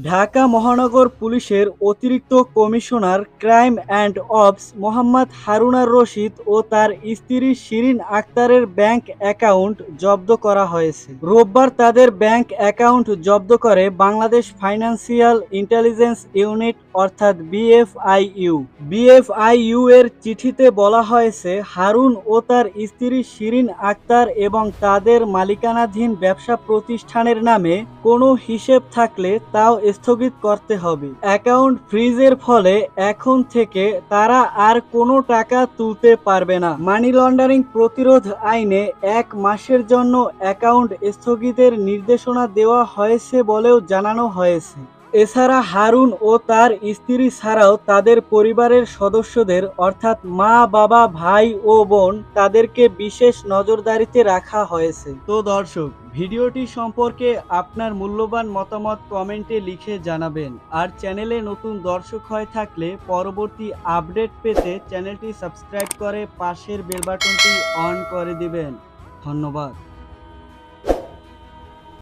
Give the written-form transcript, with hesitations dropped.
ঢাকা মহানগর পুলিশের অতিরিক্ত commissioner crime and ops Mohammad Harunar Rashid ও তার স্ত্রী শিরিন আক্তারের ব্যাংক অ্যাকাউন্ট জব্দ করা হয়েছে। রোববার তাদের ব্যাংক অ্যাকাউন্ট জব্দ করে বাংলাদেশ ফাইন্যান্সিয়াল ইন্টেলিজেন্স ইউনিট অর্থাৎ বিএফআইইউ। বিএফআইইউ এর চিঠিতে বলা হয়েছে, হারুন ও তার স্ত্রী শিরিন আক্তার এবং তাদের মালিকানাধীন ব্যবসা প্রতিষ্ঠানের নামে কোনো হিসেব থাকলে তাও স্থগিত করতে হবে। অ্যাকাউন্ট ফ্রিজের ফলে এখন থেকে তারা আর কোনো টাকা তুলতে পারবে না। মানি লন্ডারিং প্রতিরোধ আইনে 1 মাসের জন্য অ্যাকাউন্ট স্থগিতের নির্দেশনা দেওয়া হয়েছে বলেও জানানো হয়েছে। এছাড়া হারুন ও তার স্ত্রী ছাড়াও তাদের পরিবারের সদস্যদের অর্থাৎ মা, বাবা, ভাই ও বোন তাদেরকে বিশেষ নজরদারিতে রাখা হয়েছে। তো দর্শক, ভিডিওটি সম্পর্কে আপনার মূল্যবান মতামত কমেন্টে লিখে জানাবেন। আর চ্যানেলে নতুন দর্শক হয়ে থাকলে পরবর্তী আপডেট পেতে চ্যানেলটি সাবস্ক্রাইব করে পাশের বেল বাটনটি অন করে দিবেন। ধন্যবাদ।